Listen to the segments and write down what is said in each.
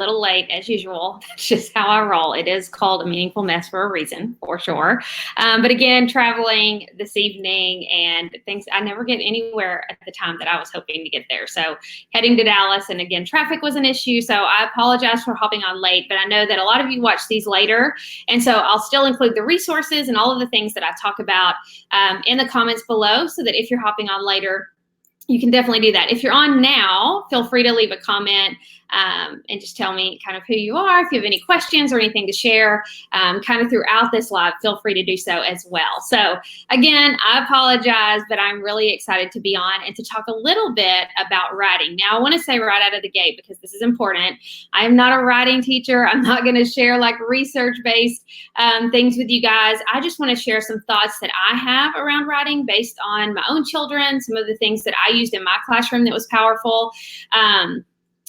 little late as usual. That's just how I roll. It is called a meaningful mess for a reason, for sure. But again, traveling this evening and things, I never get anywhere at the time that I was hoping to get there. So heading to Dallas, and again, traffic was an issue. So I apologize for hopping on late, but I know that a lot of you watch these later. And so I'll still include the resources and all of the things that I talk about in the comments below, so that if you're hopping on later, you can definitely do that. If you're on now, feel free to leave a comment and just tell me kind of who you are. If you have any questions or anything to share kind of throughout this live, feel free to do so as well. So again, I apologize, but I'm really excited to be on and to talk a little bit about writing. Now, I want to say right out of the gate, because this is important, I am not a writing teacher. I'm not going to share like research-based things with you guys. I just want to share some thoughts that I have around writing based on my own children, some of the things that I used in my classroom that was powerful.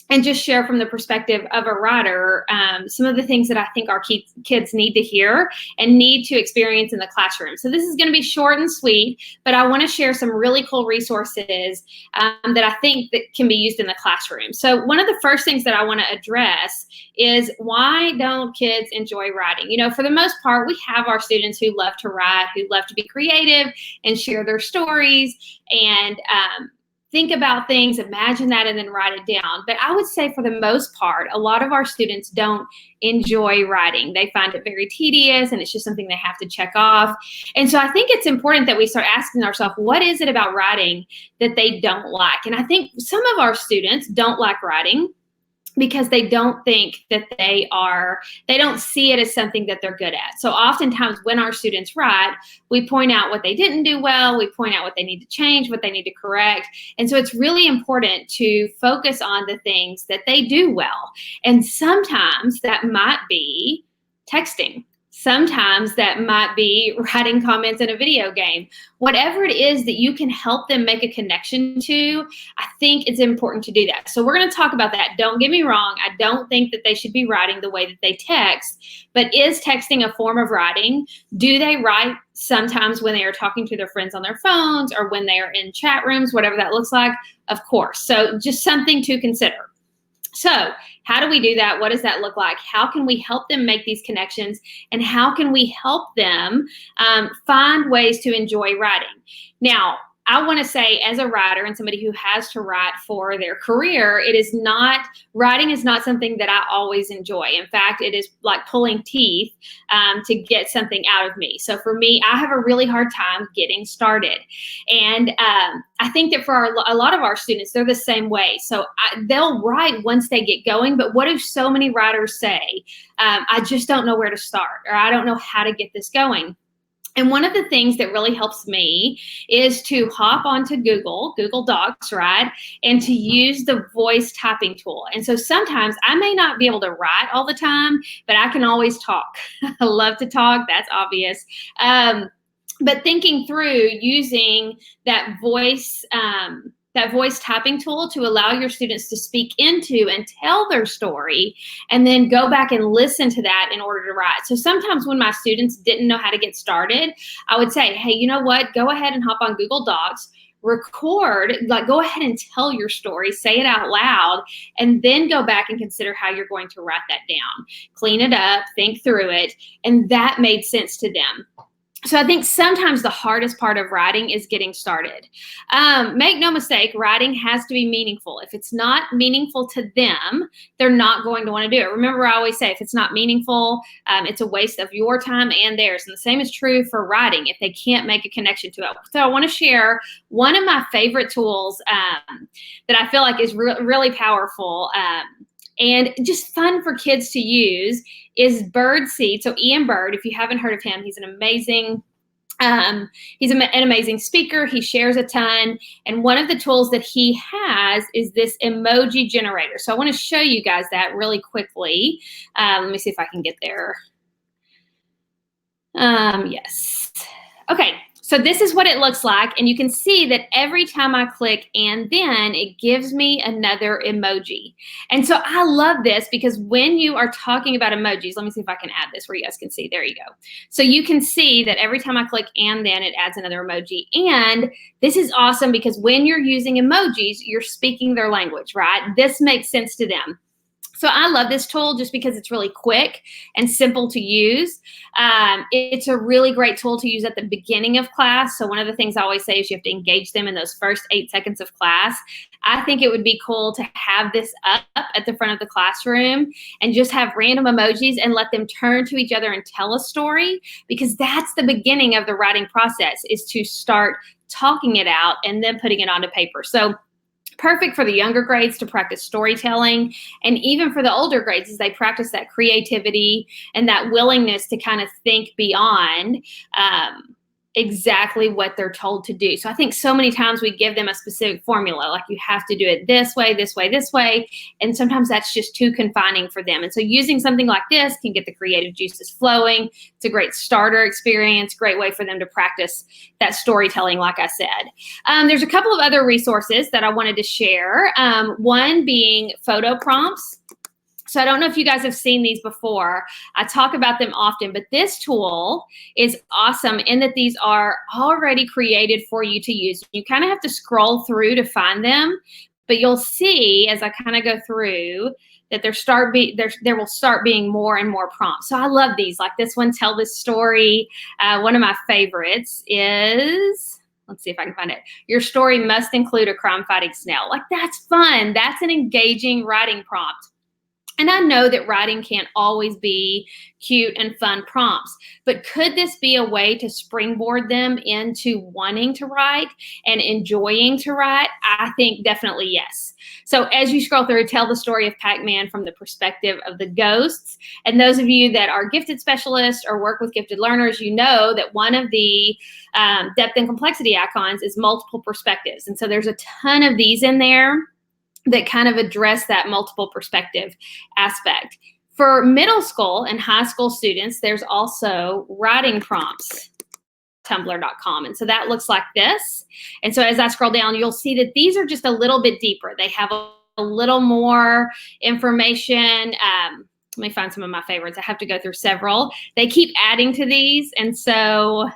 And just share from the perspective of a writer some of the things that I think our kids need to hear and need to experience in the classroom. So this is going to be short and sweet, but I want to share some really cool resources that I think that can be used in the classroom. So one of the first things that I want to address is, why don't kids enjoy writing? You know, for the most part, we have our students who love to write, who love to be creative and share their stories and think about things, imagine that, and then write it down. But I would say for the most part, a lot of our students don't enjoy writing. They find it very tedious, and it's just something they have to check off. And so I think it's important that we start asking ourselves, what is it about writing that they don't like? And I think some of our students don't like writing because they don't think that they don't see it as something that they're good at. So oftentimes when our students write, we point out what they didn't do well, we point out what they need to change, what they need to correct. And so it's really important to focus on the things that they do well. And sometimes that might be texting. Sometimes that might be writing comments in a video game. Whatever it is that you can help them make a connection to, I think it's important to do that. So we're going to talk about that. Don't get me wrong. I don't think that they should be writing the way that they text, but is texting a form of writing? Do they write sometimes when they are talking to their friends on their phones or when they are in chat rooms, whatever that looks like? Of course. So just something to consider. So how do we do that? What does that look like? How can we help them make these connections? And how can we help them find ways to enjoy writing? Now, I want to say, as a writer and somebody who has to write for their career, writing is not something that I always enjoy. In fact, it is like pulling teeth to get something out of me. So for me, I have a really hard time getting started. And I think that for a lot of our students, they're the same way. So they'll write once they get going, but what do so many writers say? I just don't know where to start, or I don't know how to get this going. And one of the things that really helps me is to hop onto Google Docs, right? And to use the voice typing tool. And so sometimes I may not be able to write all the time, but I can always talk. I love to talk, that's obvious. But thinking through using that voice typing tool to allow your students to speak into and tell their story, and then go back and listen to that in order to write. So sometimes when my students didn't know how to get started, I would say, hey, you know what? Go ahead and hop on Google Docs, record, like go ahead and tell your story, say it out loud, and then go back and consider how you're going to write that down. Clean it up, think through it, and that made sense to them. So I think sometimes the hardest part of writing is getting started. Make no mistake, writing has to be meaningful. If it's not meaningful to them, they're not going to want to do it. Remember, I always say, if it's not meaningful, it's a waste of your time and theirs. And the same is true for writing if they can't make a connection to it. So I want to share one of my favorite tools that I feel like is really powerful and just fun for kids to use is Birdseed. So Ian Bird, if you haven't heard of him, he's an amazing speaker. He shares a ton. And one of the tools that he has is this emoji generator. So I want to show you guys that really quickly. Let me see if I can get there. Yes. Okay. So this is what it looks like, and you can see that every time I click and then it gives me another emoji. And so I love this because when you are talking about emojis, let me see if I can add this where you guys can see. There you go. So you can see that every time I click and then it adds another emoji. And this is awesome because when you're using emojis, you're speaking their language, right? This makes sense to them. So I love this tool just because it's really quick and simple to use. It's a really great tool to use at the beginning of class. So one of the things I always say is you have to engage them in those first 8 seconds of class. I think it would be cool to have this up at the front of the classroom and just have random emojis and let them turn to each other and tell a story, because that's the beginning of the writing process, is to start talking it out and then putting it onto paper. So perfect for the younger grades to practice storytelling, and even for the older grades as they practice that creativity and that willingness to kind of think beyond exactly what they're told to do. So I think so many times we give them a specific formula, like you have to do it this way, this way, this way, and sometimes that's just too confining for them. And so using something like this can get the creative juices flowing. It's a great starter experience, great way for them to practice that storytelling, like I said. There's a couple of other resources that I wanted to share, one being photo prompts. So I don't know if you guys have seen these before. I talk about them often, but this tool is awesome in that these are already created for you to use. You kind of have to scroll through to find them, but you'll see as I kind of go through that there will start being more and more prompts. So I love these. Like this one, Tell This Story. One of my favorites is, let's see if I can find it. Your story must include a crime-fighting snail. Like that's fun. That's an engaging writing prompt. And I know that writing can't always be cute and fun prompts, but could this be a way to springboard them into wanting to write and enjoying to write? I think definitely yes. So as you scroll through, tell the story of Pac-Man from the perspective of the ghosts. And those of you that are gifted specialists or work with gifted learners, you know that one of the depth and complexity icons is multiple perspectives. And so there's a ton of these in there that kind of address that multiple perspective aspect. For middle school and high school students, there's also writing prompts, tumblr.com. And so that looks like this. And so as I scroll down, you'll see that these are just a little bit deeper. They have a little more information. Let me find some of my favorites. I have to go through several. They keep adding to these. And so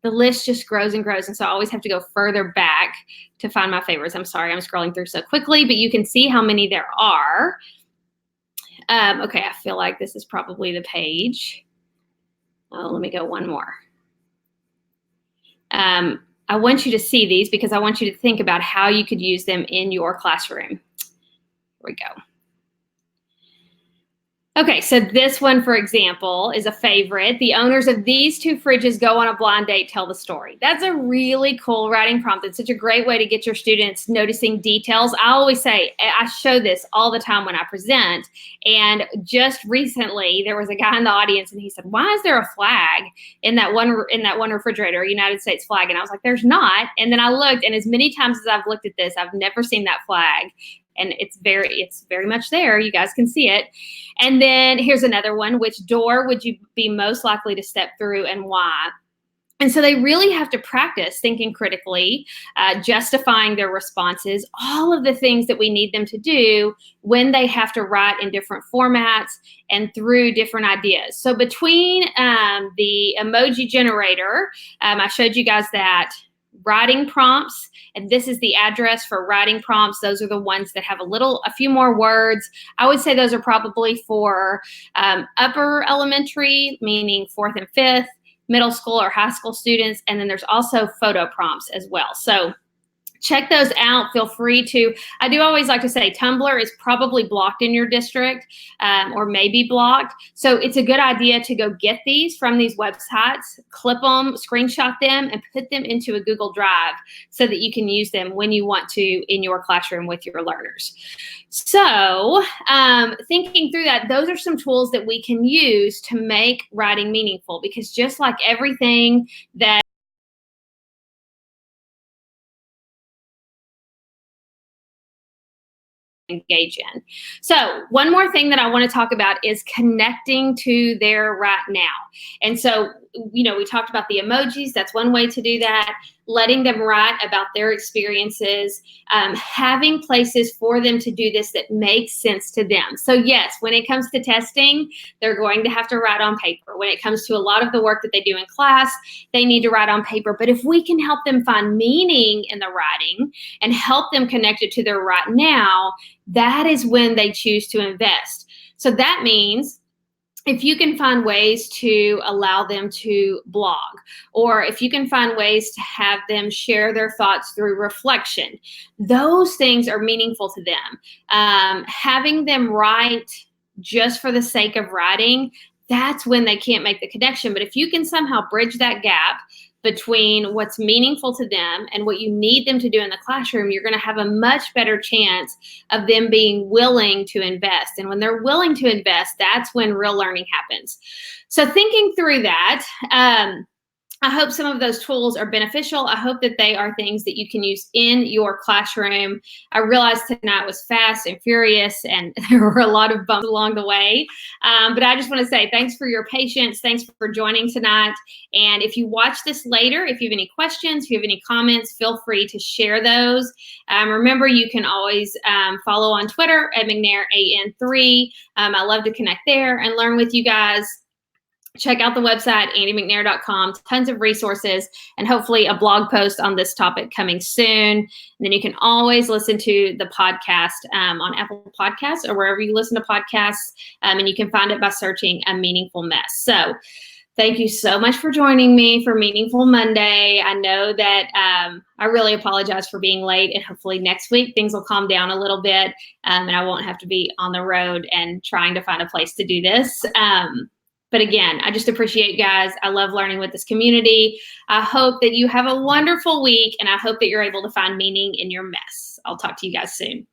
the list just grows and grows. And so I always have to go further back to find my favorites. I'm sorry, I'm scrolling through so quickly, but you can see how many there are. Okay, I feel like this is probably the page. Oh, let me go one more. I want you to see these because I want you to think about how you could use them in your classroom. Here we go. Okay, so this one, for example, is a favorite. The owners of these 2 fridges go on a blind date, tell the story. That's a really cool writing prompt. It's such a great way to get your students noticing details. I always say, I show this all the time when I present. And just recently, there was a guy in the audience and he said, why is there a flag in that one refrigerator, a United States flag? And I was like, there's not. And then I looked, and as many times as I've looked at this, I've never seen that flag. And it's very much there. You guys can see it. And then here's another one. Which door would you be most likely to step through and why? And so they really have to practice thinking critically, justifying their responses, all of the things that we need them to do when they have to write in different formats and through different ideas. So between the emoji generator, I showed you guys that writing prompts, and this is the address for writing prompts. Those are the ones that have a few more words. I would say those are probably for upper elementary, meaning 4th and 5th, middle school or high school students, and then there's also photo prompts as well. So check those out. Feel free to. I do always like to say Tumblr is probably blocked in your district or maybe blocked. So it's a good idea to go get these from these websites, clip them, screenshot them, and put them into a Google Drive so that you can use them when you want to in your classroom with your learners. So thinking through that, those are some tools that we can use to make writing meaningful, because just like everything that engage in. So one more thing that I want to talk about is connecting to their right now. And so, we talked about the emojis. That's one way to do that. Letting them write about their experiences, having places for them to do this that makes sense to them. So yes, when it comes to testing, they're going to have to write on paper. When it comes to a lot of the work that they do in class, they need to write on paper. But if we can help them find meaning in the writing and help them connect it to their right now, that is when they choose to invest. So that means if you can find ways to allow them to blog, or if you can find ways to have them share their thoughts through reflection, those things are meaningful to them. Having them write just for the sake of writing, that's when they can't make the connection. But if you can somehow bridge that gap between what's meaningful to them and what you need them to do in the classroom, you're going to have a much better chance of them being willing to invest. And when they're willing to invest, that's when real learning happens. So thinking through that, I hope some of those tools are beneficial. I hope that they are things that you can use in your classroom. I realized tonight was fast and furious, and there were a lot of bumps along the way. But I just want to say thanks for your patience. Thanks for joining tonight. And if you watch this later, if you have any questions, if you have any comments, feel free to share those. Remember, you can always follow on Twitter at McNairAN3. I love to connect there and learn with you guys. Check out the website, andymcnair.com, tons of resources, and hopefully a blog post on this topic coming soon. And then you can always listen to the podcast on Apple Podcasts or wherever you listen to podcasts, and you can find it by searching A Meaningful Mess. So thank you so much for joining me for Meaningful Monday. I know that I really apologize for being late, and hopefully next week things will calm down a little bit, and I won't have to be on the road and trying to find a place to do this. But again, I just appreciate you guys. I love learning with this community. I hope that you have a wonderful week, and I hope that you're able to find meaning in your mess. I'll talk to you guys soon.